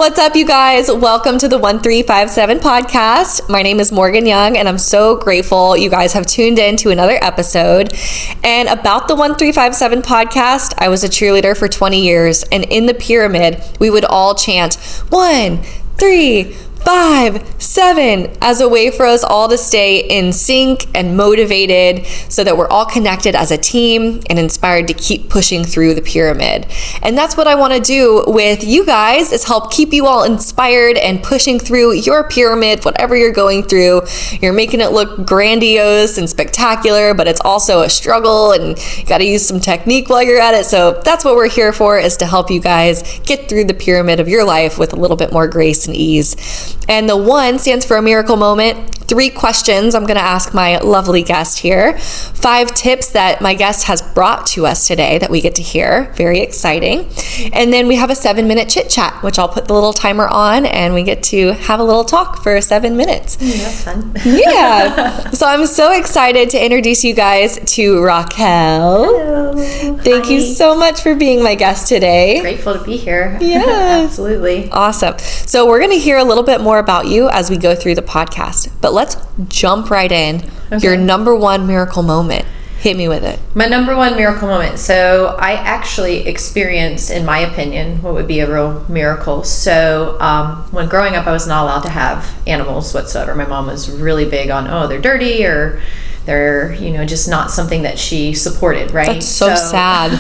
What's up, you guys? Welcome to the 1357 podcast. My name is Morgan Young, and I'm so grateful you guys have tuned in to another episode. And about the 1357 podcast, I was a cheerleader for 20 years, and in the pyramid, we would all chant 1, 3, 5, 7 as a way for us all to stay in sync and motivated so that we're all connected as a team and inspired to keep pushing through the pyramid. And that's what I want to do with you guys, is help keep you all inspired and pushing through your pyramid, whatever you're going through. You're making it look grandiose and spectacular, but it's also a struggle and you got to use some technique while you're at it. So that's what we're here for, is to help you guys get through the pyramid of your life with a little bit more grace and ease. And the 1 stands for a miracle moment. 3 questions I'm going to ask my lovely guest here. 5 tips that my guest has brought to us today that we get to hear. Very exciting. And then we have a 7-minute chit chat, which I'll put the little timer on, and we get to have a little talk for 7 minutes. That's fun. Yeah. So I'm so excited to introduce you guys to Raquel. Hello. Thank you so much for being my guest today. Grateful to be here. Yeah. Absolutely. Awesome. So we're going to hear a little bit more about you as we go through the podcast, but let's jump right in. Okay. Your number 1 miracle moment. Hit me with it. My number 1 miracle moment. So I actually experienced, in my opinion, what would be a real miracle. So when growing up, I was not allowed to have animals whatsoever. My mom was really big on, they're dirty, or they're, just not something that she supported, right? That's so sad.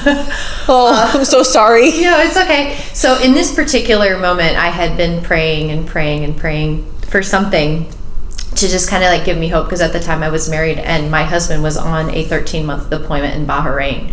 I'm so sorry. It's okay. So in this particular moment, I had been praying and praying and praying for something to just kind of like give me hope, because at the time I was married and my husband was on a 13-month deployment in Bahrain.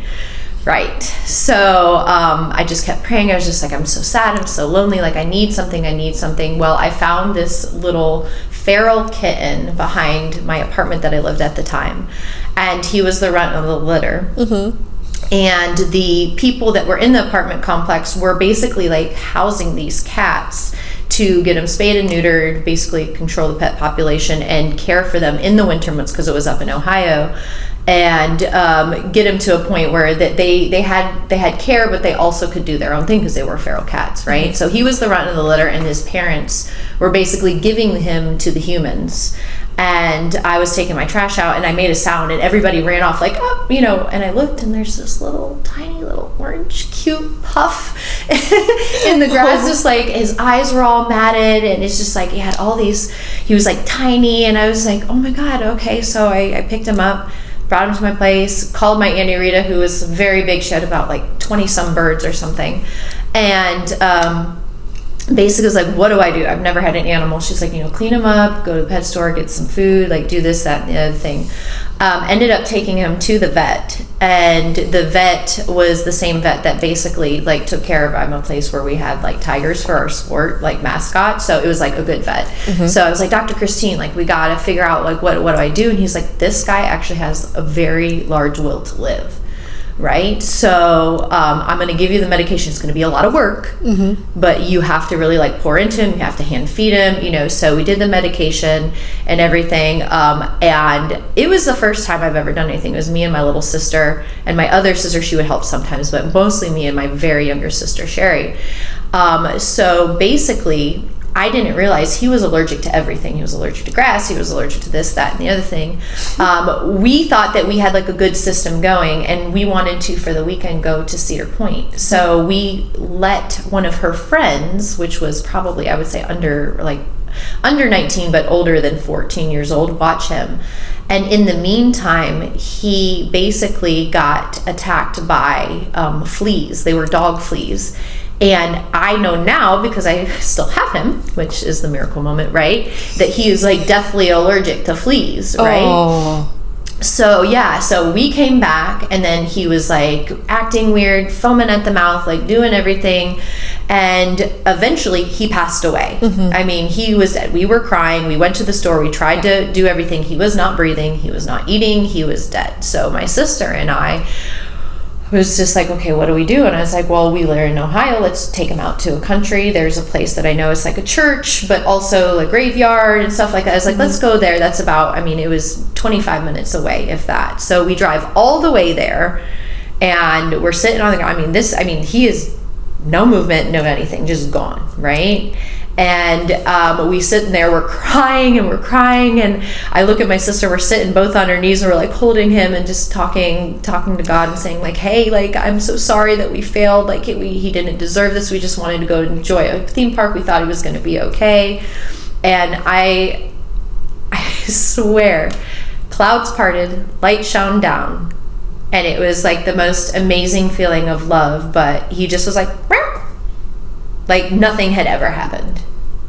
Right. So I just kept praying. I was just like, I'm so sad. I'm so lonely. Like, I need something. Well, I found this little feral kitten behind my apartment that I lived at the time. And he was the runt of the litter. Mm-hmm. And the people that were in the apartment complex were basically like housing these cats to get them spayed and neutered, basically control the pet population and care for them in the winter months, because it was up in Ohio, and get them to a point where that they had care, but they also could do their own thing because they were feral cats, right? Mm-hmm. So he was the runt of the litter, and his parents were basically giving him to the humans. And I was taking my trash out, and I made a sound, and everybody ran off like, and I looked, and there's this little tiny little orange cute puff in the grass, just like his eyes were all matted, and it's just like he was like tiny, and I was like, oh my God, okay. So I picked him up, brought him to my place, called my Auntie Rita, who was very big. She had about like 20 some birds or something, and basically was like, what do I do? I've never had an animal. She's like, clean him up, go to the pet store, get some food, like do this, that, and the other thing. Ended up taking him to the vet, and the vet was the same vet that basically like took care of, I'm a place where we had like tigers for our sport, like mascot. So it was like a good vet. Mm-hmm. So I was like, Dr. Christine, like we got to figure out like, what do I do? And he's like, this guy actually has a very large will to live. Right? So I'm going to give you the medication. It's going to be a lot of work, mm-hmm. but you have to really like pour into him. You have to hand feed him, so we did the medication and everything. And it was the first time I've ever done anything. It was me and my little sister, and my other sister, she would help sometimes, but mostly me and my very younger sister, Sherry. So basically, I didn't realize he was allergic to everything. He was allergic to grass. He was allergic to this, that, and the other thing. We thought that we had like a good system going, and we wanted to, for the weekend, go to Cedar Point. So we let one of her friends, which was probably, I would say, under 19, but older than 14 years old, watch him. And in the meantime, he basically got attacked by fleas. They were dog fleas. And I know now, because I still have him, which is the miracle moment, right? That he is like deathly allergic to fleas, right? Oh. So we came back, and then he was like acting weird, foaming at the mouth, like doing everything. And eventually he passed away. Mm-hmm. I mean, he was dead. We were crying. We went to the store. We tried to do everything. He was not breathing. He was not eating. He was dead. So my sister and I was just like, okay, what do we do? And I was like, well, we live in Ohio. Let's take him out to a country. There's a place that I know is like a church, but also a graveyard and stuff like that. I was like, let's go there. That's about, it was 25 minutes away, if that. So we drive all the way there, and we're sitting on the ground. He is no movement, no anything, just gone, right? And we sit in there, we're crying, and I look at my sister, we're sitting both on our knees, and we're like holding him and just talking to God and saying like, hey, like, I'm so sorry that we failed, like he didn't deserve this, we just wanted to go enjoy a theme park, we thought he was going to be okay. And I swear, clouds parted, light shone down, and it was like the most amazing feeling of love. But he just was like nothing had ever happened.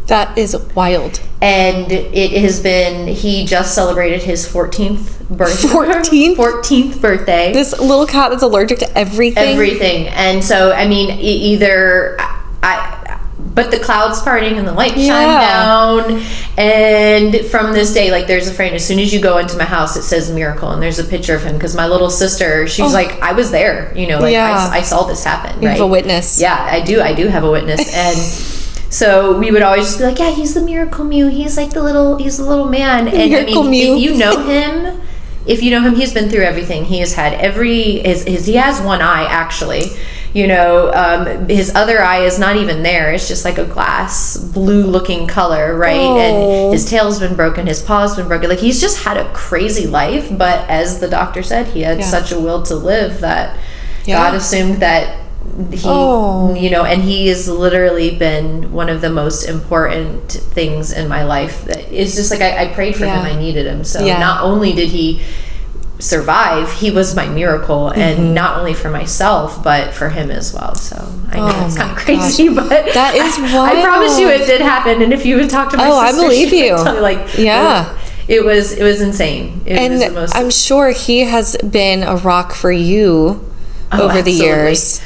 That is wild. And it has been, he just celebrated his 14th birthday. 14th birthday. This little cat that's allergic to everything. And so, I mean, but the clouds parting and the light shine down. And from this day, like, there's a frame, as soon as you go into my house, it says miracle, and there's a picture of him, because my little sister, she's like, I was there, you know, like, I saw this happen. You have a witness. Yeah, I do have a witness. And so we would always just be like, yeah, he's the miracle Mew, he's like the little man. And miracle I mean, Mew. if you know him, he's been through everything. He has had he has one eye, actually. You know, his other eye is not even there. It's just like a glass blue looking color, right? And his tail's been broken, his paw's been broken. Like, he's just had a crazy life, but as the doctor said, he had such a will to live that God assumed that he, you know, and he has literally been one of the most important things in my life. It's just like, I prayed for him, I needed him. So not only did he survive, he was my miracle, and not only for myself but for him as well. So I know it's kind of crazy, but that is wild. I promise you it did happen. And if you would talk to my sister, I believe you. tell you, like, it was insane. It was the most. I'm sure he has been a rock for you over the years.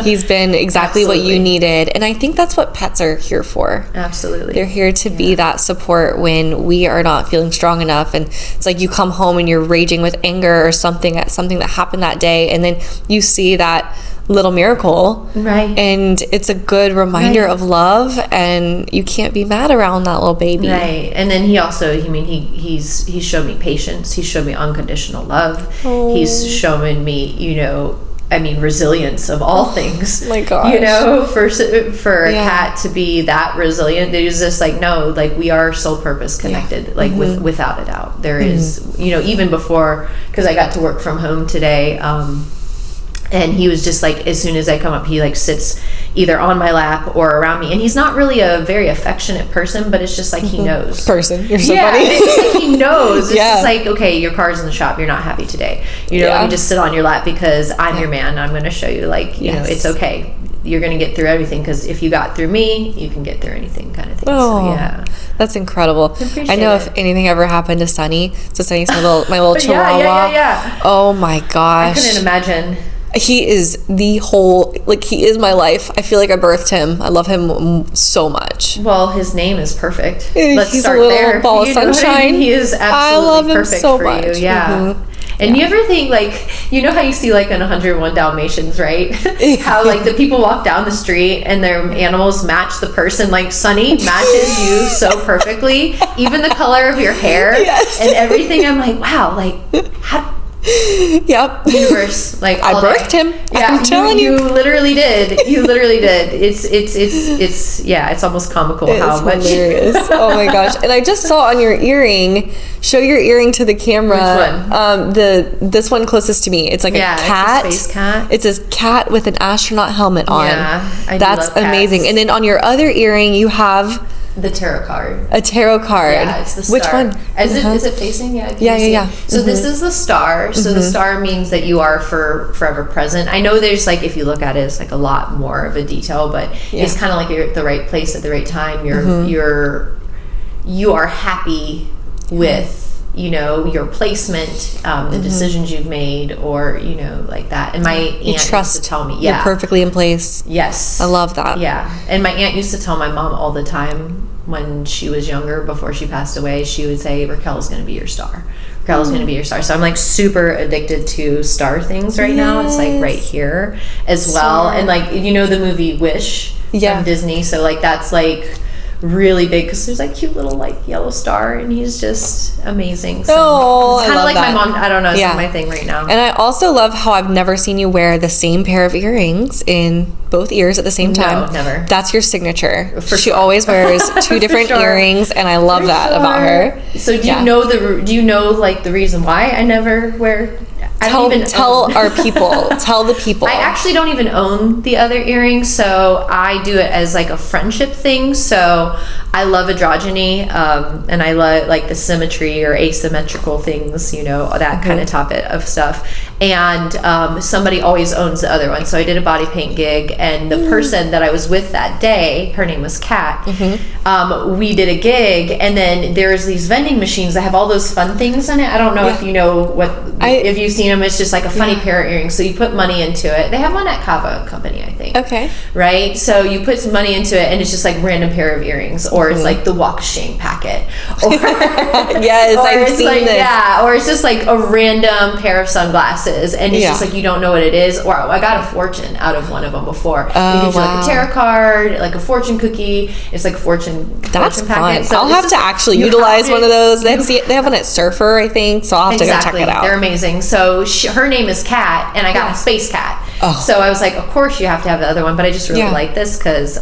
He's been exactly what you needed, and I think that's what pets are here for. Absolutely, they're here to be that support when we are not feeling strong enough. And it's like, you come home and you're raging with anger or something that happened that day, and then you see that little miracle, right? And it's a good reminder of love, and you can't be mad around that little baby, right? And then he also, he's showed me patience, he's showed me unconditional love, he's shown me, you know, I mean, resilience of all things. My gosh. You know, for a cat to be that resilient, it is just like, no, like, we are soul purpose connected, like, without a doubt. There is, you know, even before, because I got to work from home today, and he was just like, as soon as I come up, he like sits either on my lap or around me, and he's not really a very affectionate person, but it's just like, he knows. You're so funny. It's just like, he knows. It's just like, okay, your car's in the shop, you're not happy today, you know, let me just sit on your lap because I'm your man. I'm going to show you, like, you know, it's okay, you're going to get through everything, because if you got through me, you can get through anything, kind of thing. So that's incredible. I know if anything ever happened to Sunny, so Sunny's my little chihuahua. Oh my gosh, I couldn't imagine. He is he is my life. I feel like I birthed him. I love him so much. Well, his name is perfect. Let's He's start a little there. ball of sunshine. I mean? He is absolutely perfect so for much. you. Yeah. And you ever think, like, you know how you see, like, in 101 Dalmatians, right? How, like, the people walk down the street and their animals match the person. Like, Sunny matches you so perfectly. Even the color of your hair and everything. I'm like, wow, like, how... Universe, like, I birthed him. Yeah, I'm telling you, you literally did. You literally did. It's almost comical how much. Hilarious. Oh my gosh! And I just saw on your earring. Show your earring to the camera. Which one? This one closest to me. It's like a cat. It's a space cat. It's a cat with an astronaut helmet on. Yeah, that's amazing. And then on your other earring, you have the tarot card. A tarot card. Yeah, it's the star. Which one? Is it facing? Yeah. So this is the star. So the star means that you are forever present. I know there's, like, if you look at it, it's like a lot more of a detail, but it's kind of like you're at the right place at the right time. You are happy with, you know, your placement, the decisions you've made, or, you know, like that. And my aunt used to tell me, you're perfectly in place. Yes. I love that. Yeah. And my aunt used to tell my mom all the time when she was younger, before she passed away, she would say, Raquel's going to be your star. Raquel's going to be your star. So I'm, like, super addicted to star things right now. It's, like, right here as well. And, like, you know, the movie Wish from Disney. So, like, that's, like, really big, because there's, like, cute little, like, yellow star, and he's just amazing. So it's kind of like that. My mom. I don't know, it's my thing right now. And I also love how I've never seen you wear the same pair of earrings in both ears at the same time. No, never. That's your signature. For she sure. always wears 2 different earrings, and I love that about her. So do you know like the reason why I never wear? Tell our people. Tell the people. I actually don't even own the other earrings, so I do it as like a friendship thing. So I love androgyny, and I love like the symmetry or asymmetrical things, that kind of topic of stuff. And somebody always owns the other one. So I did a body paint gig, and the person that I was with that day, her name was Kat. We did a gig, and then there's these vending machines that have all those fun things in it. I don't know if you know if you've seen them. It's just like a funny pair of earrings. So you put money into it. They have one at Kava Company, I think. Okay. Right? So you put some money into it, and it's just like random pair of earrings, or it's like the walk of shame packet. Or, yes, I've seen this. Yeah, or it's just like a random pair of sunglasses, and it's just like you don't know what it is. Or I got a fortune out of one of them before. Oh, you get like a tarot card, like a fortune cookie. It's like fortune. That's fortune fun. packet. So I'll have to actually utilize one of those. They have one at Surfer, I think. So I'll have to go check it out. They're amazing. So her name is Kat, and I got a space cat. So I was like, of course you have to have the other one, but I just really like this because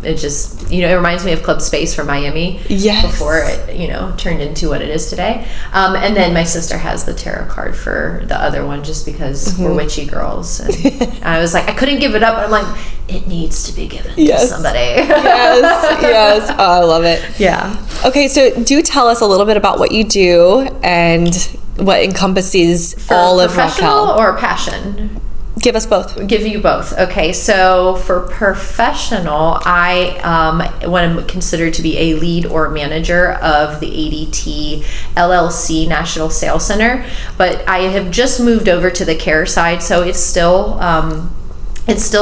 it just, it reminds me of Club Space from Miami. Yes. Before it, turned into what it is today. And then my sister has the tarot card for the other one just because we're witchy girls. And I was like, I couldn't give it up. I'm like, it needs to be given to somebody. Yes. Oh, I love it. Yeah. Okay, so do tell us a little bit about what you do and what encompasses all of Raquel. Professional or passion? Give us both. Give you both. Okay, so for professional, I am considered to be a lead or manager of the ADT LLC National Sales Center, but I have just moved over to the care side, so it's still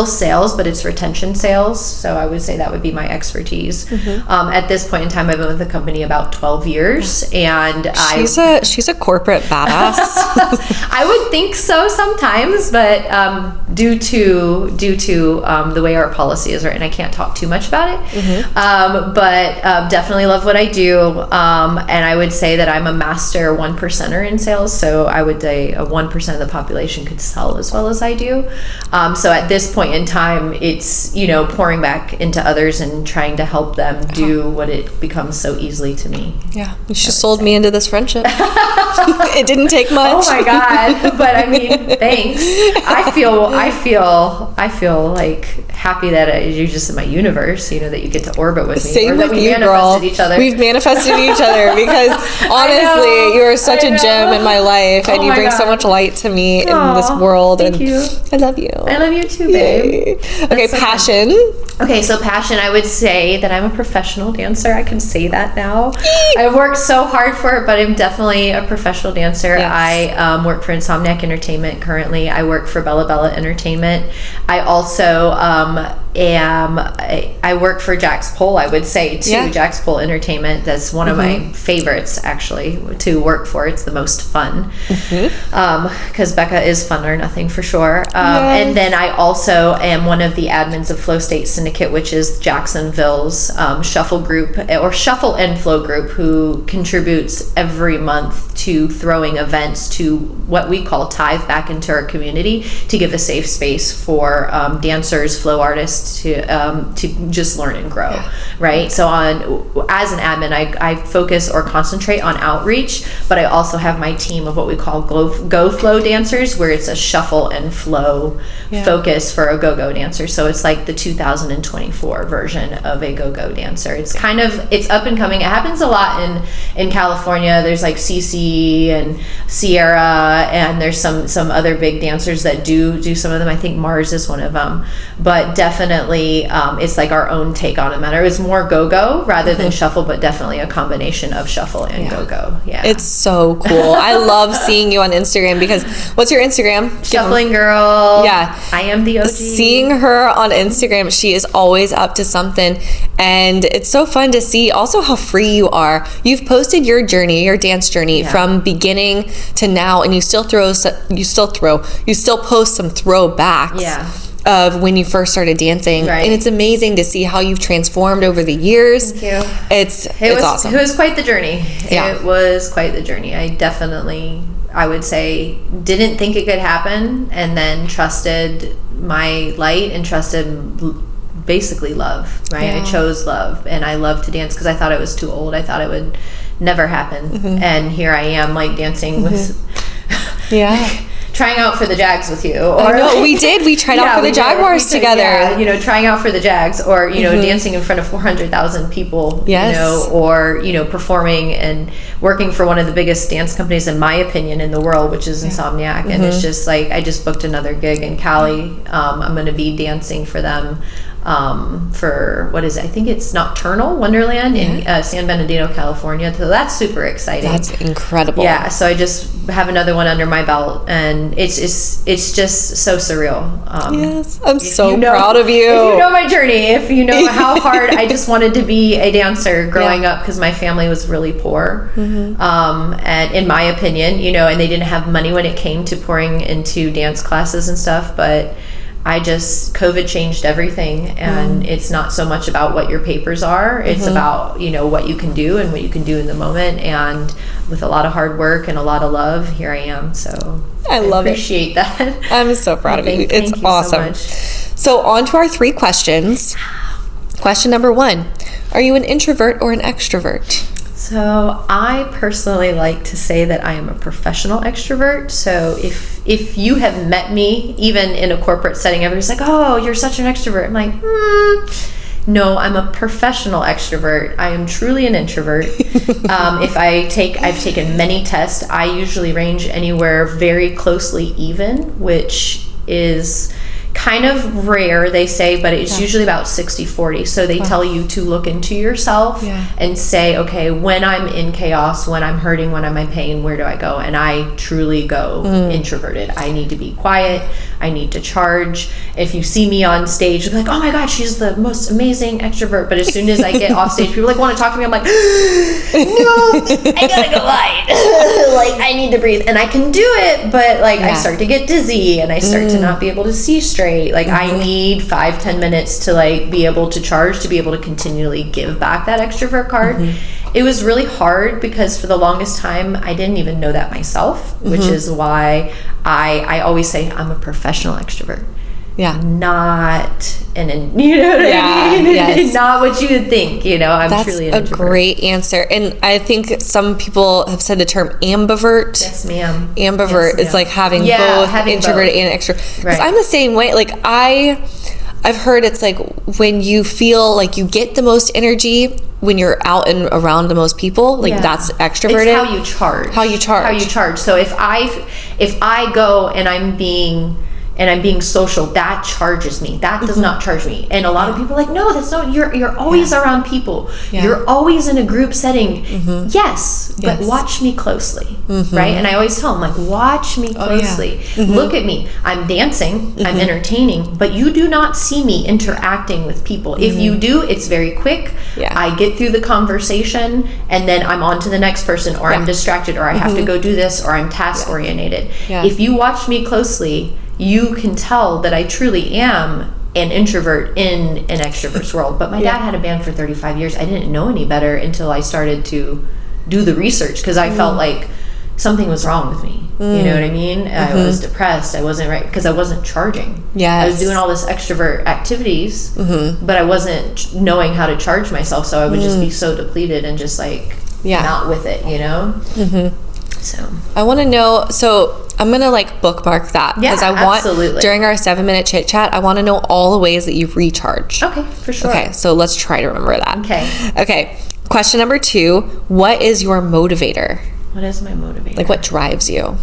sales, but it's retention sales. So I would say that would be my expertise. At this point in time, I've been with the company about 12 years, and she's a corporate badass. I would think so sometimes, but due to the way our policy is written, I can't talk too much about it. But definitely love what I do, and I would say that I'm a master 1%er in sales. So I would say 1% of the population could sell as well as I do. So at this point in time, it's pouring back into others and trying to help them do what it becomes so easly to me. Yeah, you just sold me into this friendship. It didn't take much. Oh my God! But I mean, thanks. I feel like happy that you're just in my universe. That you get to orbit with me. Same with you, girl. Each other. We've manifested each other because honestly, you are such a gem in my life, and you bring so much light to me in this world. Thank you. I love you. I love you too, babe. Okay, passion. Okay, so passion, I would say that I'm a professional dancer. I can say that now. I've worked so hard for it, but I'm definitely a professional dancer. Yes. I work for Insomniac Entertainment currently. I work for Bella Bella Entertainment. I also I work for Jack's Pole, I would say, too. Yeah. Jack's Pole Entertainment. That's one of my favorites, actually, to work for. It's the most fun. Because Becca is fun or nothing, for sure. And then I also am one of the admins of Flow State Syndicate, which is Jacksonville's shuffle group, or shuffle and flow group, who contributes every month to throwing events to what we call tithe back into our community to give a safe space for dancers, flow artists to just learn and grow, right? So as an admin, I focus or concentrate on outreach, but I also have my team of what we call go flow dancers, where it's a shuffle and flow focus for a go-go dancer. So it's like the 2024 version of a go-go dancer. It's up and coming. It happens a lot in California. There's like CC and Sierra, and there's some other big dancers that do some of them. I think Mars is one of them, but definitely it's like our own take on it. It was more go-go rather than shuffle, but definitely a combination of shuffle and go-go. Yeah, it's so cool. I love seeing you on Instagram, because what's your Instagram? Shuffling Girl. Yeah, I am the OG. Seeing her on Instagram, she is always up to something, and it's so fun to see also how free you are. You've posted your journey, your dance journey, from beginning to now, and you still post some throwbacks of when you first started dancing, right? And it's amazing to see how you've transformed over the years. Thank you. It's awesome. It was quite the journey. Yeah. It was quite the journey. I definitely I would say, didn't think it could happen, and then trusted my light and trusted basically love, right? I chose love, and I love to dance because I thought it was too old. I thought it would never happen. And here I am, like, dancing with trying out for the Jags with you. Or, we did. We tried out for the Jaguars together. Yeah, you know, trying out for the Jags, or, you know, dancing in front of 400,000 people, you know, or, you know, performing and working for one of the biggest dance companies, in my opinion, in the world, which is Insomniac. And it's just like, I just booked another gig in Cali. I'm going to be dancing for them. For what is it? I think it's Nocturnal Wonderland in San Bernardino, California. So that's super exciting. That's incredible. Yeah. So I just have another one under my belt, and it's just so surreal. Yes, I'm so proud of you. If you know my journey, if you know how hard I just wanted to be a dancer growing up, because my family was really poor, and in my opinion, you know, and they didn't have money when it came to pouring into dance classes and stuff, but COVID changed everything, and it's not so much about what your papers are. It's about, you know, what you can do and what you can do in the moment. And with a lot of hard work and a lot of love, here I am. So I appreciate that. I'm so proud of you. It's awesome. So on to our 3 questions. Question number 1, are you an introvert or an extrovert? So I personally like to say that I am a professional extrovert. So if you have met me, even in a corporate setting, everybody's like, oh, you're such an extrovert. I'm like, no, I'm a professional extrovert. I am truly an introvert. I've taken many tests. I usually range anywhere very closely even, which is kind of rare, they say, but it's usually about 60-40. So they tell you to look into yourself and say, okay, when I'm in chaos, when I'm hurting, when I'm in pain, where do I go? And I truly go introverted. I need to be quiet. I need to charge. If you see me on stage, you're like, oh my God, she's the most amazing extrovert. But as soon as I get off stage, people like want to talk to me. I'm like, no, I gotta go light. Like, I need to breathe. And I can do it, but like I start to get dizzy, and I start to not be able to see straight. Like I need 5-10 minutes to like be able to charge, to be able to continually give back that extrovert card. It was really hard because for the longest time I didn't even know that myself, which is why I always say I'm a professional extrovert. Not you know what I mean? Yes. Not what you would think, you know. I'm truly an introvert. That's a great answer. And I think some people have said the term ambivert. Yes, ma'am. Ambivert is like having both introvert and extrovert. Because I'm the same way. Like I've heard it's like when you feel like you get the most energy when you're out and around the most people, like that's extroverted. It's how you charge. So if I go and I'm being social, that charges me. That does not charge me. And a lot of people are like, no, that's not, you're always around people. You're always in a group setting. Yes, but watch me closely, right? And I always tell them, like, watch me closely. Look at me. I'm dancing, I'm entertaining, but you do not see me interacting with people. If you do, it's very quick. I get through the conversation, and then I'm on to the next person, or I'm distracted, or I have to go do this, or I'm task oriented. If you watch me closely, you can tell that I truly am an introvert in an extrovert's world. But my dad had a band for 35 years. I didn't know any better until I started to do the research, because I felt like something was wrong with me. You know what I mean? I was depressed. I wasn't right because I wasn't charging. I was doing all this extrovert activities, but I wasn't knowing how to charge myself. So I would just be so depleted and just like not with it, you know? So I want to know, so I'm going to like bookmark that, because I want, during our 7-minute chit chat, I want to know all the ways that you recharge. Okay, for sure. Okay, so let's try to remember that. Okay. Question number 2, what is your motivator? What is my motivator? Like, what drives you?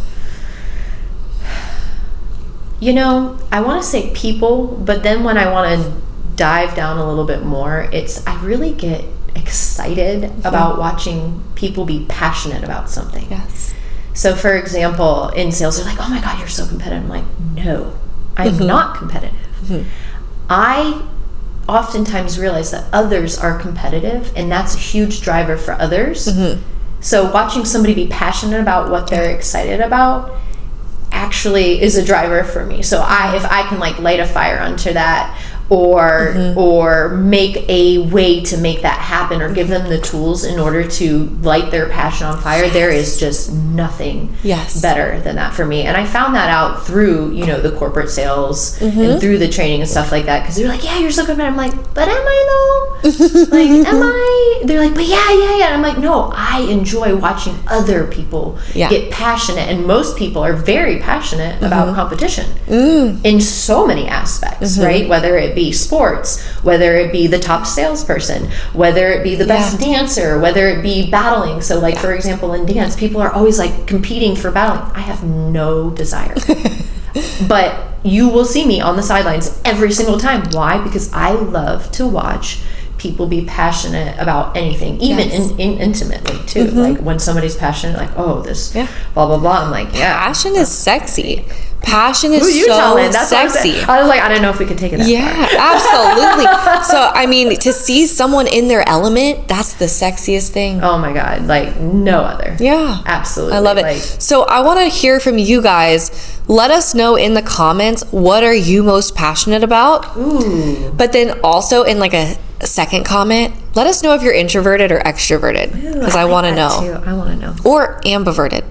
You know, I want to say people, but then when I want to dive down a little bit more, I really get excited about watching people be passionate about something. So for example, in sales, they're like, oh my God, you're so competitive. I'm like, no, I'm not competitive. I oftentimes realize that others are competitive, and that's a huge driver for others. So watching somebody be passionate about what they're excited about actually is a driver for me. So if I can like light a fire onto that, or make a way to make that happen, or give them the tools in order to light their passion on fire, there is just nothing better than that for me. And I found that out through, you know, the corporate sales and through the training and stuff like that, because they're like, yeah, you're so good. And I'm like, but am I though? Like, am I? They're like, but yeah. And I'm like, no, I enjoy watching other people get passionate, and most people are very passionate about competition in so many aspects, right? Whether it be sports, whether it be the top salesperson, whether it be the best dancer, whether it be battling. So like, for example, in dance, people are always like competing for battling. I have no desire. But you will see me on the sidelines every single time. Why? Because I love to watch people be passionate about anything, even intimately too. Like when somebody's passionate, like, oh, this blah blah blah, I'm like, yeah, passion is sexy. Passion is so sexy. I was like, I don't know if we could take it that far. Absolutely. So I mean, to see someone in their element, that's the sexiest thing. Oh my God, like no other. Yeah, absolutely. I love it. So I want to hear from you guys. Let us know in the comments, what are you most passionate about? Ooh. But then also in like a second comment, let us know if you're introverted or extroverted, because I want to know. I want to know. Or ambiverted.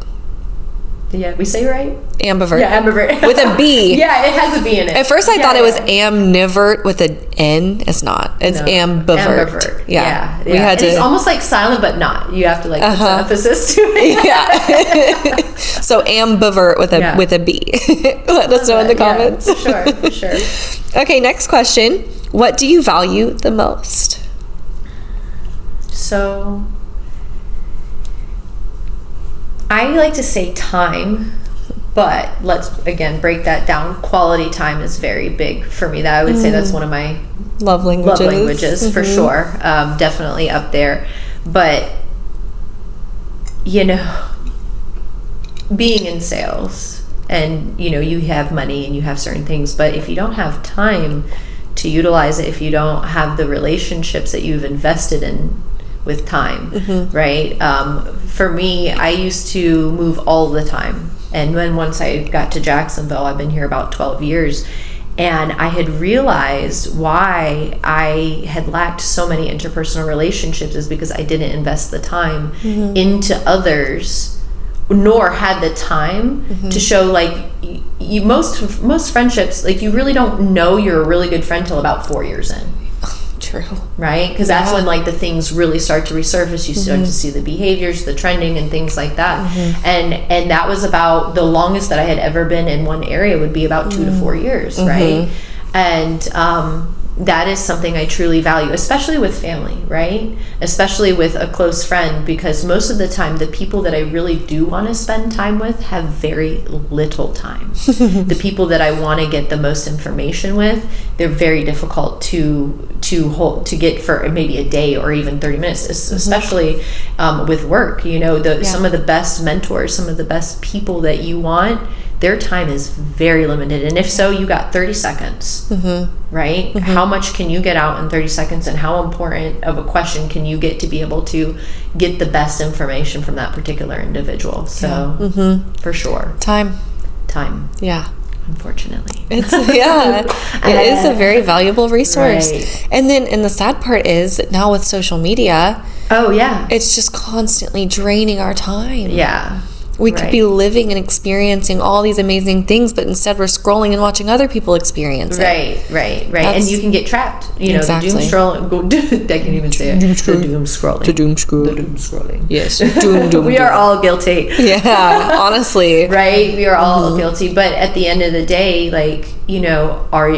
Yeah, we say right? Ambivert. Yeah, ambivert. With a B. Yeah, it has a B in it. At first I thought it was amnivert with an N. It's not. It's ambivert. Yeah. We had it's almost like silent, but not. You have to like put some emphasis to it. Yeah. So ambivert with a B. Let us know in the comments. Yeah, for sure. Okay, next question. What do you value the most? So I like to say time, but let's again break that down. Quality time is very big for me. That I would say that's one of my love languages for sure. Definitely up there. But you know, being in sales, and you know, you have money and you have certain things, but if you don't have time to utilize it, if you don't have the relationships that you've invested in with time, right? For me, I used to move all the time. And then once I got to Jacksonville, I've been here about 12 years, and I had realized why I had lacked so many interpersonal relationships is because I didn't invest the time into others, nor had the time to show, like, you most friendships, like, you really don't know you're a really good friend till about 4 years in. True. Right? Because that's when like the things really start to resurface. You start to see the behaviors, the trending, and things like that. And that was about the longest that I had ever been in one area would be about 2 to 4 years, right? And that is something I truly value, especially with family, right? Especially with a close friend, because most of the time the people that I really do want to spend time with have very little time. The people that I want to get the most information with, they're very difficult to get for maybe a day or even 30 minutes, especially with work. You know, some of the best mentors, some of the best people that you want, their time is very limited. And if so, you got 30 seconds, right? How much can you get out in 30 seconds, and how important of a question can you get to be able to get the best information from that particular individual? So for sure. Time. Yeah. Unfortunately. It is a very valuable resource. Right. And the sad part is now with social media, it's just constantly draining our time. Yeah. We could be living and experiencing all these amazing things, but instead we're scrolling and watching other people experience it. Right. And you can get trapped. You know, the doom scrolling. I can't even say it. The doom scrolling. The doom scrolling. Yes. Doom. We are all guilty. Yeah, honestly. Right? We are all guilty. But at the end of the day, like, you know, are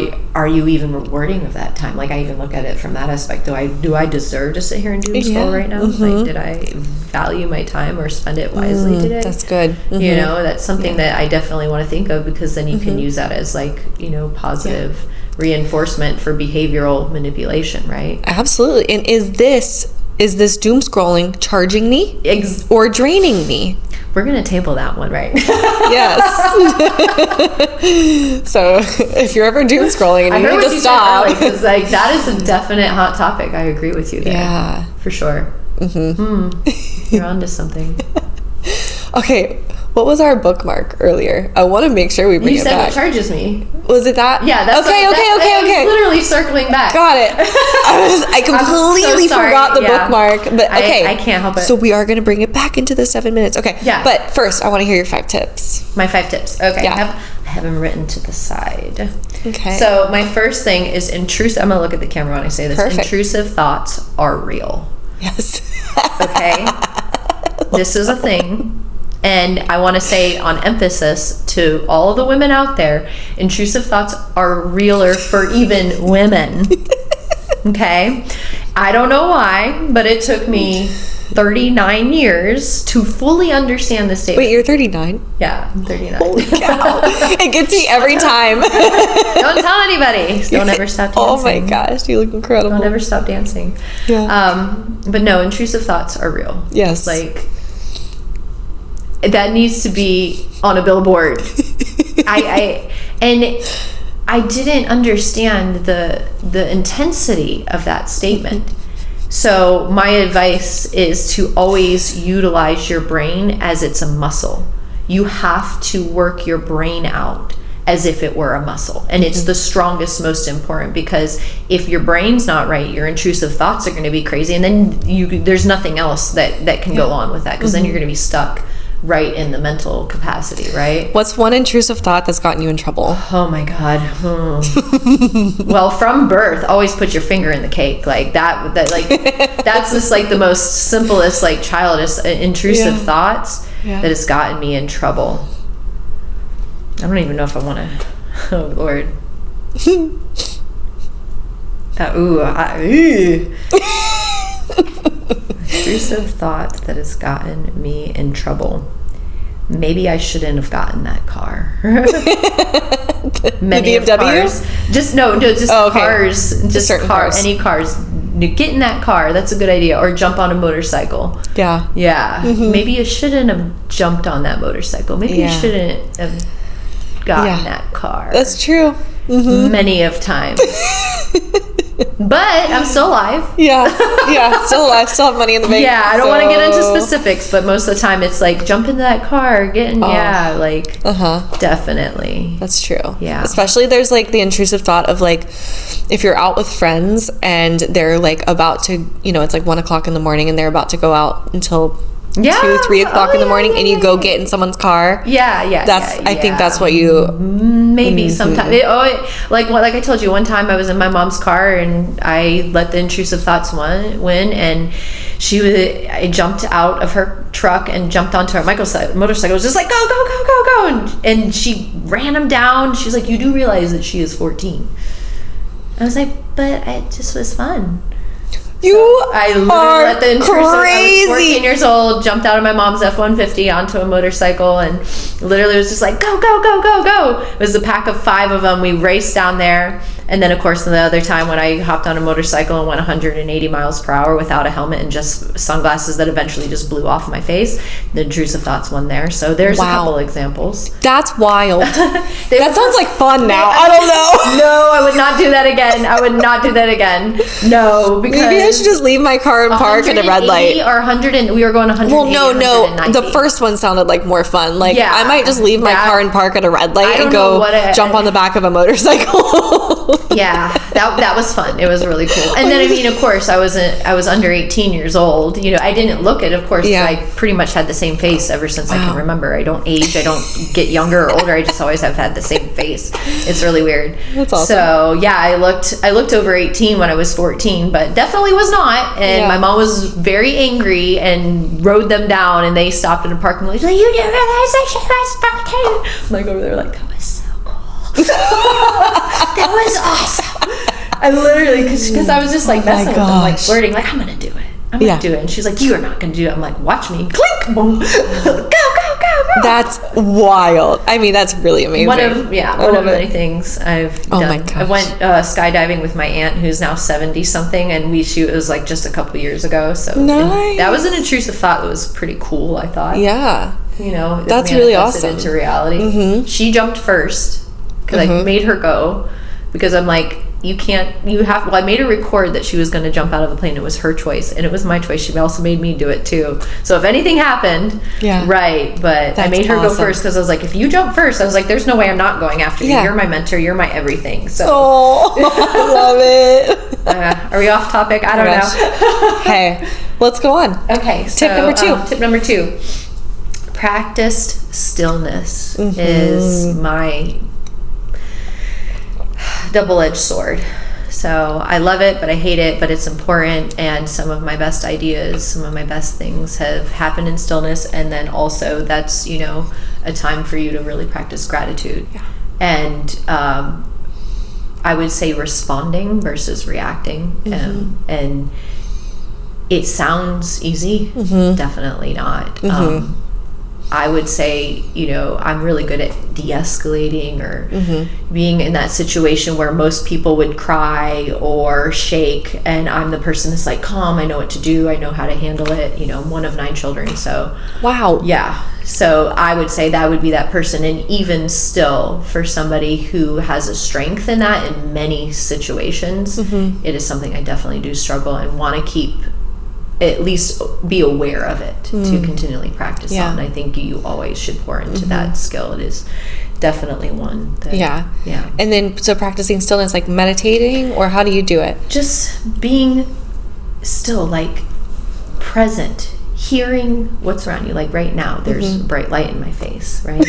you even rewarding of that time? Like, I even look at it from that aspect. Do I deserve to sit here and doom scroll right now? Like, did I value my time or spend it wisely today? That's good. You know, that's something that I definitely want to think of, because then you can use that as, like, you know, positive reinforcement for behavioral manipulation, right? Absolutely. And is this doom scrolling charging me or draining me? We're going to table that one, right? Yes. So if you're ever doom scrolling and you need to stop. Because like, that is a definite hot topic. I agree with you there. Yeah. For sure. You're onto something. Okay. What was our bookmark earlier? I want to make sure we bring it back. You said what charges me. Was it that? Yeah, that's okay. I was literally circling back. Got it. I completely forgot the bookmark. But okay. I can't help it. So we are going to bring it back into the 7 minutes. Okay. Yeah. But first, I want to hear your 5 tips. My 5 tips. Okay. Yeah. I have them written to the side. Okay. So my first thing is intrusive. I'm going to look at the camera when I say this. Perfect. Intrusive thoughts are real. Yes. Okay. This is a thing. And I want to say on emphasis to all the women out there, intrusive thoughts are realer for even women. Okay? I don't know why, but it took me 39 years to fully understand this statement. Wait, you're 39? Yeah, I'm 39. Holy cow. It gets me every time. Don't tell anybody. Don't ever stop dancing. Oh my gosh, you look incredible. Don't ever stop dancing. Yeah. But no, intrusive thoughts are real. Yes. Like, that needs to be on a billboard. I didn't understand the intensity of that statement. So my advice is to always utilize your brain as it's a muscle. You have to work your brain out as if it were a muscle. And it's the strongest, most important, because if your brain's not right, your intrusive thoughts are going to be crazy. And then there's nothing else that can go on with that, because then you're going to be stuck right in the mental capacity, right? What's one intrusive thought that's gotten you in trouble? Oh my God. Well, from birth, always put your finger in the cake. Like that like, that's just like the most simplest, like childish, intrusive thoughts that has gotten me in trouble. I don't even know if I want to, oh Lord. Intrusive thought that has gotten me in trouble. Maybe I shouldn't have gotten that car. Many BMW? cars. Just cars. Just certain cars. Any cars. Get in that car. That's a good idea. Or jump on a motorcycle. Yeah. Yeah. Maybe you shouldn't have jumped on that motorcycle. Maybe you shouldn't have gotten that car. That's true. Many of times. But I'm still alive. Yeah, still alive, still have money in the bank. Yeah, I don't want to get into specifics, but most of the time it's like, jump into that car, definitely. That's true. Yeah. Especially there's like the intrusive thought of like, if you're out with friends and they're like about to, it's like 1 o'clock in the morning and they're about to go out until 2-3 o'clock in the morning, and you go get in someone's car. I think that's what you maybe sometimes like I told you, one time I was in my mom's car and I let the intrusive thoughts win, and I jumped out of her truck and jumped onto her motorcycle. It was just like, go, and she ran him down. She's like, you do realize that she is 14? I was like, but it just was fun. I literally let the intrusive. I was 14 years old, jumped out of my mom's F-150 onto a motorcycle, and literally was just like, go. It was a pack of 5 of them. We raced down there, and then of course the other time when I hopped on a motorcycle and went 180 miles per hour without a helmet and just sunglasses that eventually just blew off my face, the intrusive thoughts won there. So there's a couple examples. That's wild. That sounds like fun now. I don't know. No, I would not do that again. No, because maybe I should just leave my car and park at a red light. Or 100, and we were going 180. Well, no. The first one sounded like more fun. Like, I might just leave my car and park at a red light and go jump on the back of a motorcycle. Yeah, that was fun. It was really cool. And then, of course, I was under 18 years old. I didn't look it, of course. I pretty much had the same face ever since I can remember. I don't age. I don't get younger or older. I just always have had the same face. It's really weird. That's awesome. So, yeah, I looked over 18 when I was 14, but definitely was not. And my mom was very angry and rode them down, and they stopped in a parking lot. She's like, you didn't realize that she was 14? I'm like over there like, that was so cool. That was awesome. I literally, because I was just like messing with them, like flirting, like, I'm going to do it. I'm going to do it. And she's like, you are not going to do it. I'm like, watch me. Clink. Boom. Go. That's wild. I mean, that's really amazing. One of many things I've done. Oh my gosh. I went skydiving with my aunt, who's now 70 something, and it was like just a couple years ago. So nice. That was an intrusive thought that was pretty cool, I thought. Yeah. That's really awesome. Into reality. She jumped first because I made her go, because I'm like, I made her record that she was going to jump out of the plane. It was her choice, and it was my choice. She also made me do it too. So if anything happened, right, but I made her go first because I was like, if you jump first, I was like, there's no way I'm not going after you. You're my mentor. You're my everything. So I love it. Are we off topic? I don't know. Hey, let's go on. Okay. So, tip number 2. Practiced stillness is my double-edged sword. So I love it, but I hate it, but it's important. And some of my best ideas, some of my best things have happened in stillness. And then also that's, a time for you to really practice gratitude. Yeah. And I would say responding versus reacting. And it sounds easy. Definitely not. I would say, I'm really good at de-escalating or being in that situation where most people would cry or shake, and I'm the person that's like calm. I know what to do. I know how to handle it. I'm one of 9 children, so wow. Yeah. So I would say that would be that person. And even still, for somebody who has a strength in that in many situations, it is something I definitely do struggle and want to keep, at least be aware of it to continually practice on. I think you always should pour into that skill. It is definitely one that, And then, so practicing stillness, like meditating, or how do you do it? Just being still, like present, hearing what's around you. Like right now, there's bright light in my face, right?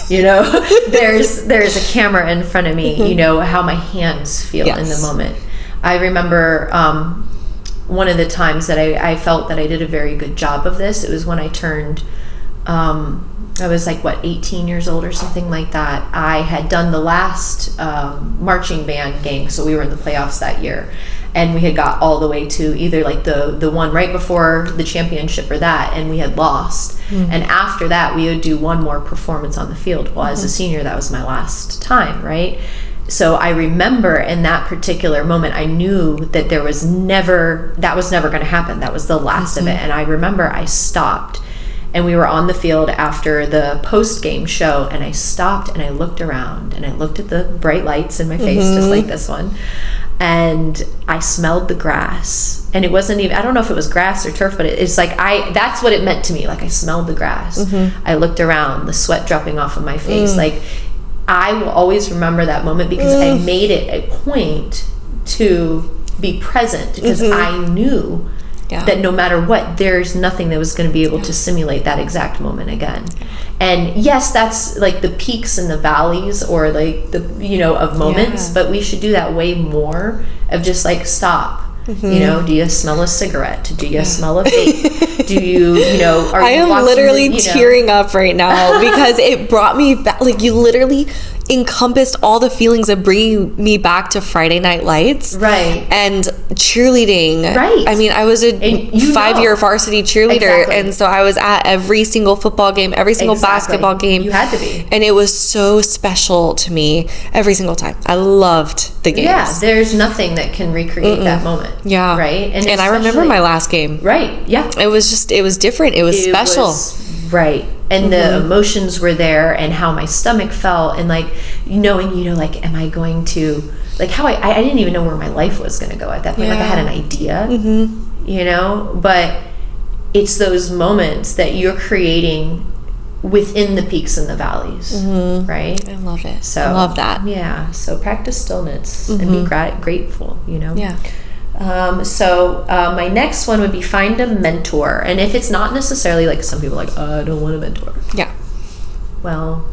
There's a camera in front of me, how my hands feel in the moment. I remember, one of the times that I felt that I did a very good job of this, it was when I turned, I was like, 18 years old or something like that. I had done the last marching band game, so we were in the playoffs that year. And we had got all the way to either like the one right before the championship or that, and we had lost. And after that, we would do one more performance on the field. Well, as a senior, that was my last time, right? So I remember in that particular moment, I knew that that was never going to happen. That was the last of it. And I remember I stopped, and we were on the field after the post-game show, and I stopped and I looked around and I looked at the bright lights in my face, just like this one. And I smelled the grass, and it wasn't even, I don't know if it was grass or turf, but it's like, that's what it meant to me. Like I smelled the grass. I looked around, the sweat dropping off of my face. Like, I will always remember that moment because I made it a point to be present, because I knew that no matter what, there's nothing that was going to be able to simulate that exact moment again. And yes, that's like the peaks and the valleys, or like the, of moments, but we should do that way more of just like stop. Do you smell a cigarette? Do you smell a vape? Do you, are I you am literally tearing up right now because it brought me back. Like, you literally encompassed all the feelings of bringing me back to Friday Night Lights, right? And cheerleading, right? I mean, I was a 5-year varsity cheerleader, and so I was at every single football game, every single basketball game. You had to be, and it was so special to me every single time. I loved the games. Yeah, there's nothing that can recreate that moment. Yeah, right. And I remember my last game. Right. Yeah, it was different. It was special. Right. And the emotions were there, and how my stomach felt, and like knowing, like, am I going to, like, how I didn't even know where my life was going to go at that point. Like, I had an idea, but it's those moments that you're creating within the peaks and the valleys, right? I love it. So I love that. Yeah. So practice stillness and be grateful, Yeah. So my next one would be find a mentor. And if it's not necessarily like, some people are like, I don't want a mentor. Yeah. Well,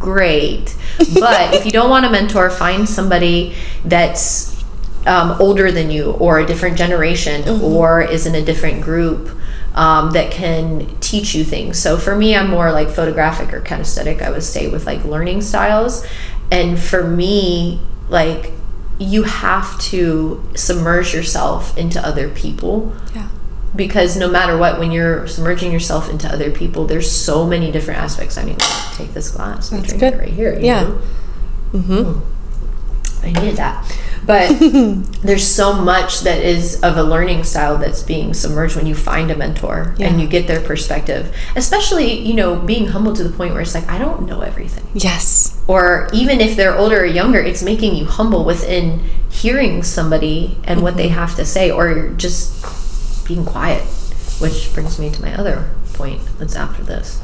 great. But if you don't want a mentor, find somebody that's older than you, or a different generation, or is in a different group, that can teach you things. So for me, I'm more like photographic or kinesthetic. I would stay with like learning styles. And for me, like, you have to submerge yourself into other people. Yeah. Because no matter what, when you're submerging yourself into other people, there's so many different aspects. I mean, take this glass. That's good. It right here. Yeah. I needed that. But there's so much that is of a learning style that's being submerged when you find a mentor and you get their perspective. Especially, you know, being humble to the point where it's like, I don't know everything. Yes. Or even if they're older or younger, it's making you humble within hearing somebody and what they have to say, or just being quiet, which brings me to my other point that's after this.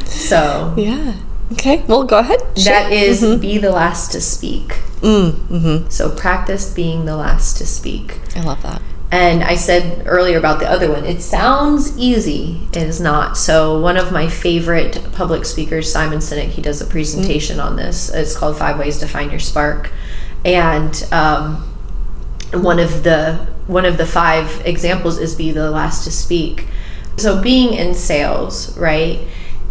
So yeah. Okay, well, go ahead. That is be the last to speak. So practice being the last to speak. I love that. And I said earlier about the other one, it sounds easy. It is not. So one of my favorite public speakers, Simon Sinek, he does a presentation on this. It's called 5 Ways to Find Your Spark. And one of the 5 examples is be the last to speak. So being in sales, right?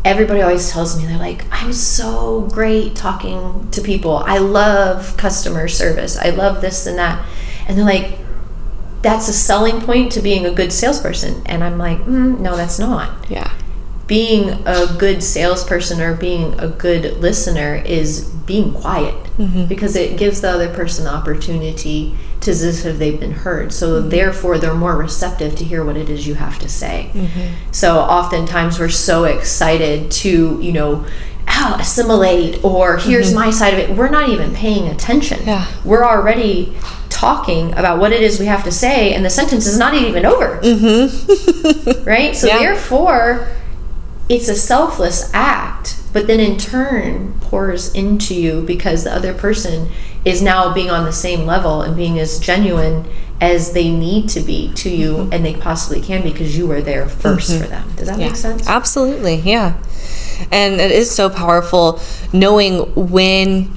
Everybody always tells me, they're like, I'm so great talking to people. I love customer service. I love this and that. And they're like, that's a selling point to being a good salesperson. And I'm like, no, that's not. Yeah. Being a good salesperson or being a good listener is being quiet, because it gives the other person the opportunity to as if they've been heard. So therefore they're more receptive to hear what it is you have to say. So oftentimes we're so excited to, you know, assimilate, or here's my side of it. We're not even paying attention. Yeah. We're already talking about what it is we have to say, and the sentence is not even over. Right? So therefore it's a selfless act, but then in turn pours into you because the other person is now being on the same level and being as genuine as they need to be to you, and they possibly can, because you were there first for them. Does that make sense? Absolutely, yeah. And it is so powerful knowing when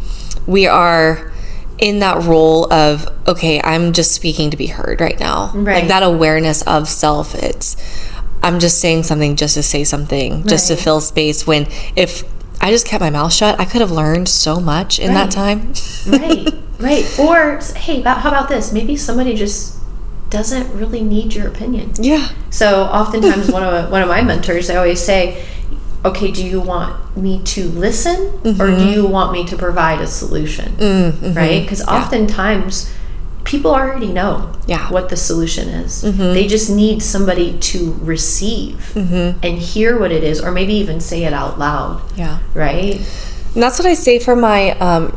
we are in that role of, okay, I'm just speaking to be heard right now. Right. Like that awareness of self. I'm just saying something just to say something, just to fill space, when if I just kept my mouth shut, I could have learned so much in that time. Right. Or, hey, how about this? Maybe somebody just doesn't really need your opinion. Yeah. So oftentimes one of my mentors, they always say, okay, do you want me to listen or do you want me to provide a solution? Right? Because oftentimes people already know what the solution is. They just need somebody to receive and hear what it is, or maybe even say it out loud. Yeah. Right? And that's what I say for my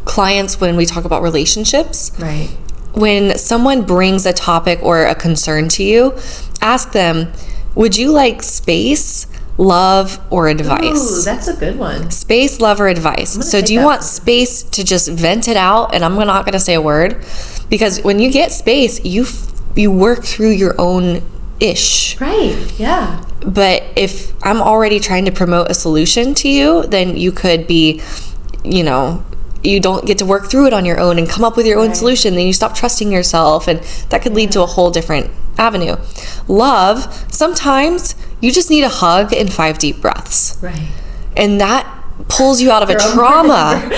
clients when we talk about relationships. Right. When someone brings a topic or a concern to you, ask them, would you like space, love, or advice? Ooh, that's a good one. Space, love, or advice. So do you want space to just vent it out? And I'm not going to say a word, because when you get space, you work through your own ish. Right. Yeah. But if I'm already trying to promote a solution to you, then you could be, you don't get to work through it on your own and come up with your own solution. Then you stop trusting yourself, and that could lead to a whole different avenue. Love, sometimes you just need a hug and 5 deep breaths. Right. And that pulls you out of a trauma.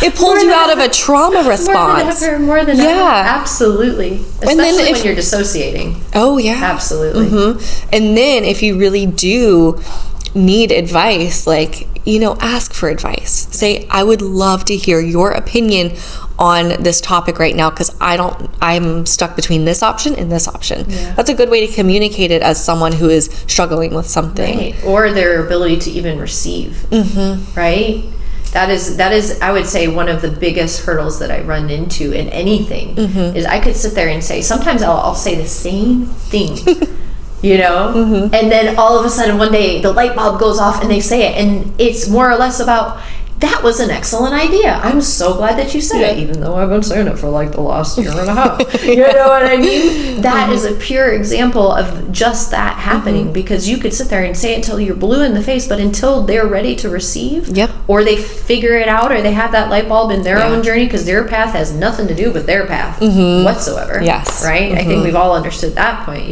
It pulls you out of a trauma response. More than ever. Absolutely. Especially when you're dissociating. Oh, yeah. Absolutely. And then if you really do need advice, ask for advice. Say, I would love to hear your opinion on this topic right now, because I'm stuck between this option and this option. Yeah. That's a good way to communicate it as someone who is struggling with something. Right. Or their ability to even receive. Right? That is, I would say, one of the biggest hurdles that I run into in anything is I could sit there and say, sometimes I'll say the same thing. And then all of a sudden one day the light bulb goes off and they say it, and it's more or less about, that was an excellent idea. I'm so glad that you said it, even though I've been saying it for the last year and a half. You know what I mean? That is a pure example of just that happening, because you could sit there and say it till you're blue in the face, but until they're ready to receive, or they figure it out, or they have that light bulb in their own journey, because their path has nothing to do with their path whatsoever. Yes. Right? I think we've all understood that point,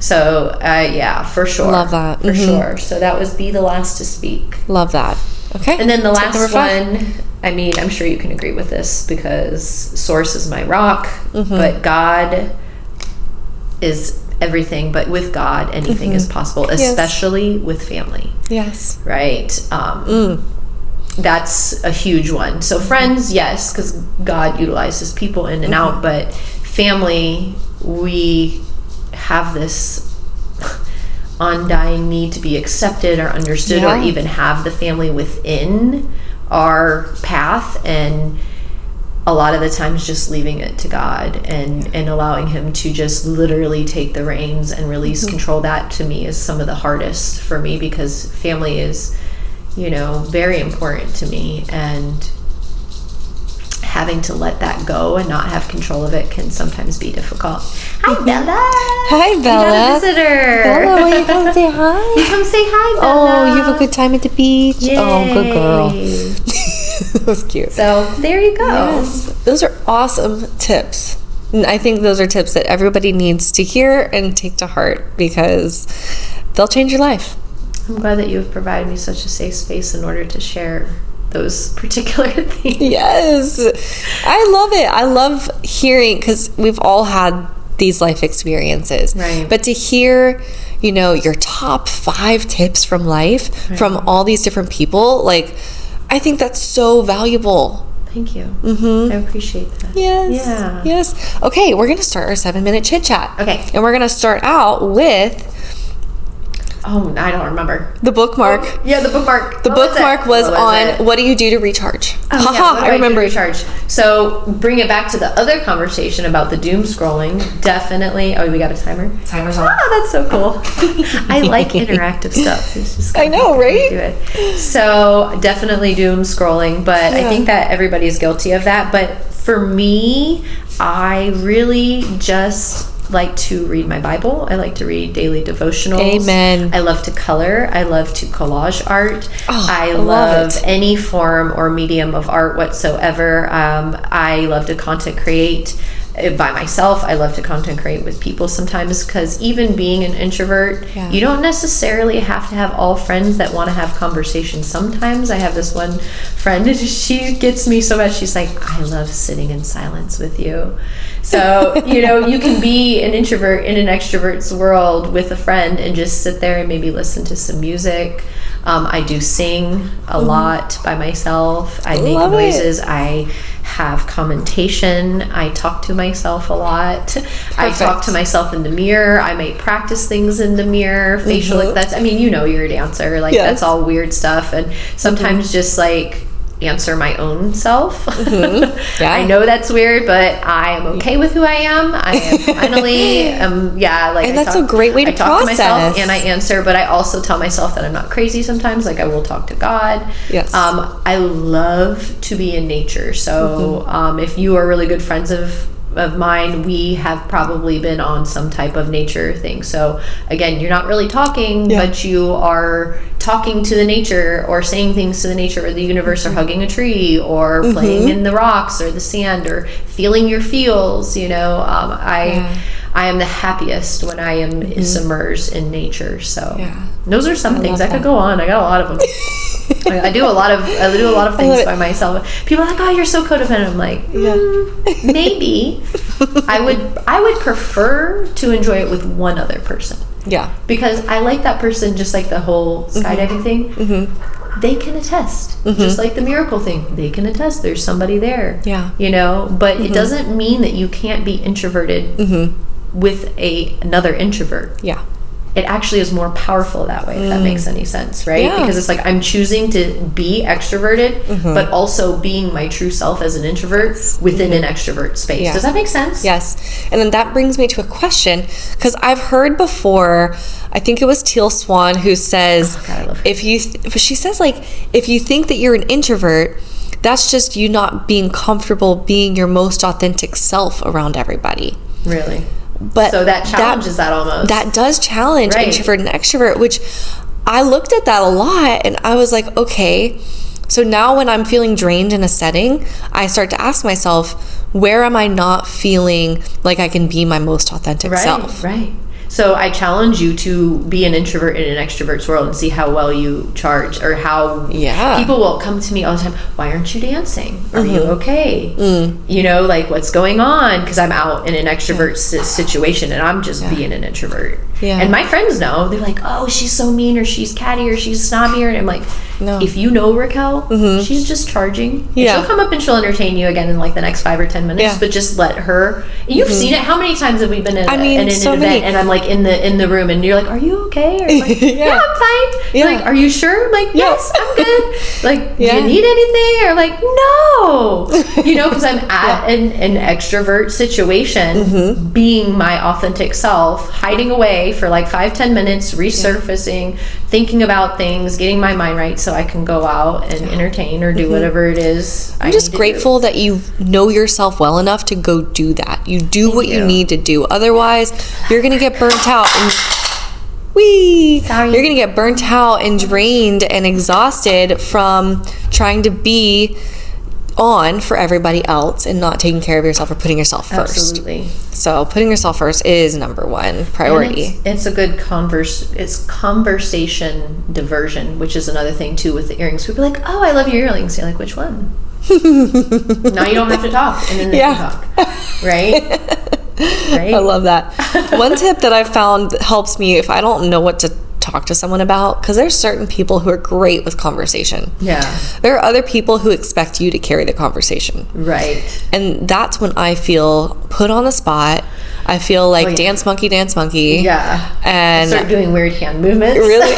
So, for sure. Love that. For sure. So that was be the last to speak. Love that. Okay. And then the last one, I'm sure you can agree with this, because source is my rock, but God is everything, but with God, anything is possible, especially with family. Yes. Right? that's a huge one. So friends, yes, because God utilizes people in and out, but family, we have this undying need to be accepted or understood, or even have the family within our path, and a lot of the times just leaving it to God and allowing him to just literally take the reins and release control. That to me is some of the hardest for me, because family is, you know, very important to me, and having to let that go and not have control of it can sometimes be difficult. Hi, Bella. Hi, Bella. We got a visitor. Bella, will you come say hi? You come say hi, Bella. Oh, you have a good time at the beach? Yay. Oh, good girl. That was cute. So there you go. Yes. Those are awesome tips. And I think those are tips that everybody needs to hear and take to heart, because they'll change your life. I'm glad that you've provided me such a safe space in order to share those particular things. Yes. I love it. I love hearing, because we've all had these life experiences. Right. But to hear, you know, your top 5 tips from life from all these different people, like, I think that's so valuable. Thank you. I appreciate that. Yes. Yeah. Yes. Okay, we're going to start our 7-minute chit chat. Okay. And we're going to start out with Oh, I don't remember. the bookmark. Oh, yeah, the bookmark. The bookmark was on what do you do to recharge? Haha, I remember. Recharge. So bring it back to the other conversation about the doom scrolling. Definitely. Oh, we got a timer? Timer's on. That's so cool. I like interactive stuff. It's just I know, right? do it. So definitely doom scrolling, but I think that everybody's guilty of that. But for me, I really just like to read my Bible. I like to read daily devotionals. Amen. I love to color. I love to collage art. Oh, I love it. any form or medium of art whatsoever. I love to content create by myself. I love to content create with people sometimes, because even being an introvert, you don't necessarily have to have all friends that want to have conversations. Sometimes I have this one friend, and she gets me so much. She's like, I love sitting in silence with you. So, you know, you can be an introvert in an extrovert's world with a friend and just sit there and maybe listen to some music. I do sing a lot by myself. I make noises. I have commentation. I talk to myself a lot. I talk to myself in the mirror. I may practice things in the mirror. Facial, that's, I mean, you know, you're a dancer. Like, that's all weird stuff. And sometimes just like answer my own self. I know that's weird, but I am okay with who I am. I am finally, like, and that's a great way to process. I talk to myself and I answer, but I also tell myself that I'm not crazy sometimes. Like, I will talk to God. Yes. I love to be in nature. So, if you are really good friends of mine, we have probably been on some type of nature thing. So again, you're not really talking, but you are talking to the nature, or saying things to the nature or the universe, or hugging a tree, or playing in the rocks or the sand, or feeling your feels. You know, I am the happiest when I am submerged in nature. So those are some things. I could go on. I got a lot of them. I do a lot of things by myself. People are like, oh, you're so codependent. I'm like, maybe. I would prefer to enjoy it with one other person. Yeah. Because I like that person, just like the whole skydiving thing. They can attest. Just like the miracle thing. They can attest. There's somebody there. Yeah. You know, but it doesn't mean that you can't be introverted with another introvert. Yeah. It actually is more powerful that way, if that makes any sense, right? Yeah. Because it's like I'm choosing to be extroverted, but also being my true self as an introvert within an extrovert space. Yeah. Does that make sense? Yes. And then that brings me to a question, because I've heard before, I think it was Teal Swan who says, I love her. She says, like, if you think that you're an introvert, that's just you not being comfortable being your most authentic self around everybody. Really? But so that challenges that almost. That does challenge introvert and extrovert, which I looked at that a lot, and I was like, okay, so now when I'm feeling drained in a setting, I start to ask myself, where am I not feeling like I can be my most authentic self? Right. So I challenge you to be an introvert in an extrovert's world and see how well you charge, or how people will come to me all the time. Why aren't you dancing? Are you okay? You know, like, what's going on? Because I'm out in an extrovert situation and I'm just being an introvert. Yeah. And my friends know. They're like, oh, she's so mean, or she's catty, or she's snobby. And I'm like, no. If you know Raquel, she's just charging. And she'll come up and she'll entertain you again in like the next 5 or 10 minutes. But just let her. You've seen it. How many times have we been in an event and I'm like in the room and you're like, are you okay? Or I'm like, yeah, I'm fine. You're like, are you sure? I'm like, yes, I'm good. Like, do you need anything? Or like, no. Because I'm at an extrovert situation, being my authentic self, hiding away for like 5-10 minutes, resurfacing, thinking about things, getting my mind right so I can go out and entertain or do whatever it is. I'm just grateful that you know yourself well enough to go do that. You do what you need to do. Otherwise, you're going to get burnt out and you're going to get burnt out and drained and exhausted from trying to be on for everybody else and not taking care of yourself or putting yourself first. Absolutely. So putting yourself first is number one priority. It's a good conversation diversion, which is another thing too with the earrings. People are like, oh, I love your earrings. You're like, which one? Now you don't have to talk, and then they can talk. Right? Right? I love that. One tip that I've found that helps me if I don't know what to talk to someone about, because there's certain people who are great with conversation. Yeah. There are other people who expect you to carry the conversation. Right. And that's when I feel put on the spot. I feel like dance monkey. Yeah. And start doing weird hand movements. Really?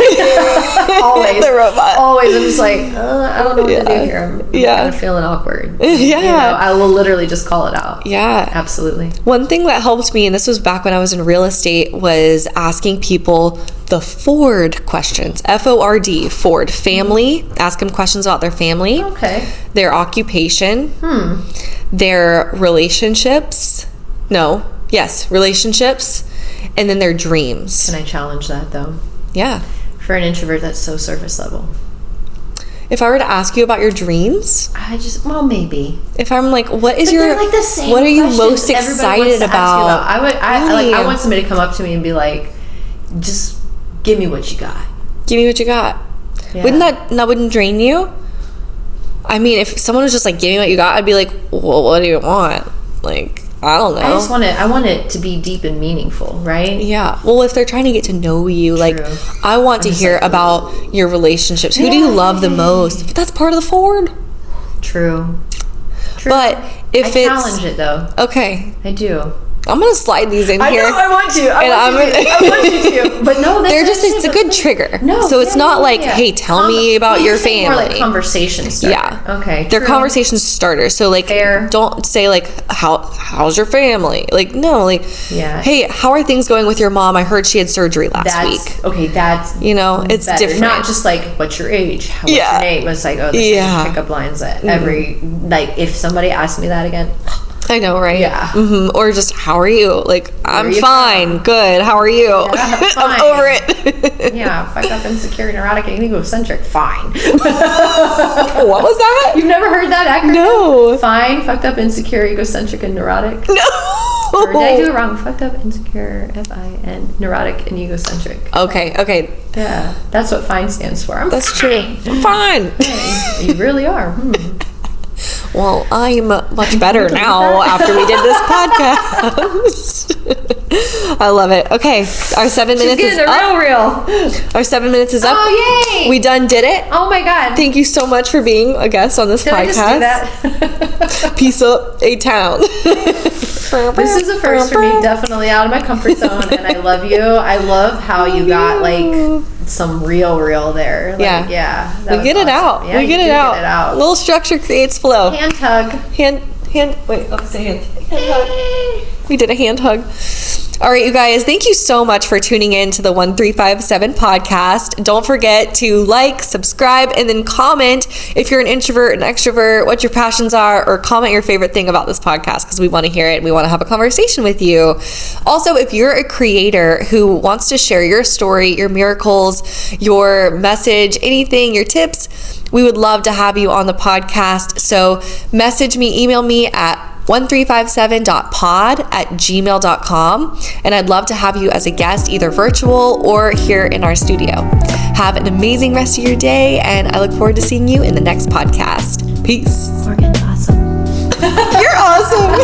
Always. The robot. Always. I'm just like, I don't know what to do here. I'm kind of feeling awkward. Yeah. I will literally just call it out. Yeah. Absolutely. One thing that helped me, and this was back when I was in real estate, was asking people the Ford questions. F-O-R-D, Ford. Family. Ask them questions about their family. Okay. Their occupation. Their relationships. Relationships, and then their dreams. Can I challenge that though? Yeah. For an introvert, that's so surface level. If I were to ask you about your dreams, maybe. If I'm like, what are you most excited about? I want somebody to come up to me and be like, just give me what you got. Give me what you got. Yeah. Wouldn't drain you? I mean, if someone was just like, give me what you got, I'd be like, well, what do you want? Like, I don't know. I want it to be deep and meaningful, right? Yeah. Well, if they're trying to get to know you, like, I want to hear about your relationships. Who do you love the most? That's part of the Ford. True. But if I challenge it though. Okay. I do. I'm gonna slide these in here. I want you. I want you to. But no, it's a good trigger. No, so it's not like, hey, tell me about your family. More like conversation starter. Yeah. Okay. They're conversation starters. So like, don't say like, how's your family? Like, no, like, hey, how are things going with your mom? I heard she had surgery last week. Okay, that's it's better. Different. Not just like, what's your age? What's your name? It's like, there's pickup lines that like if somebody asks me that again. I know, right? Yeah. Or just, how are you? Like, I'm fine. Good. How are you? Yeah, I'm over it. Yeah. Fucked up, insecure, neurotic, and egocentric. Fine. What was that? You've never heard that acronym? No. Fine. Fucked up, insecure, egocentric, and neurotic. No. Or did I do it wrong? Fucked up, insecure, F-I-N, neurotic, and egocentric. Okay. Yeah. That's what FINE stands for. That's true. I'm fine. Hey, you really are. Well, I'm much better now after we did this podcast. I love it. Okay, our 7 minutes is up. Real. Our 7 minutes is up. Oh, yay! We done did it. Oh my God. Thank you so much for being a guest on this podcast. I just do that? Peace up, A-Town. This is a first for me, definitely out of my comfort zone, and I love you. I love how you got like some real there. Like, yeah. We get it out. Yeah, we get it out. Little structure creates flow. Hand hug. Wait, let's say hand hug. We did a hand hug. All right, you guys, thank you so much for tuning in to the 1357 podcast. Don't forget to like, subscribe, and then comment if you're an introvert, an extrovert, what your passions are, or comment your favorite thing about this podcast because we want to hear it and we want to have a conversation with you. Also, if you're a creator who wants to share your story, your miracles, your message, anything, your tips, we would love to have you on the podcast. So message me, email me at 1357.pod@gmail.com, and I'd love to have you as a guest, either virtual or here in our studio. Have an amazing rest of your day, and I look forward to seeing you in the next podcast. Peace. Morgan's awesome. You're awesome.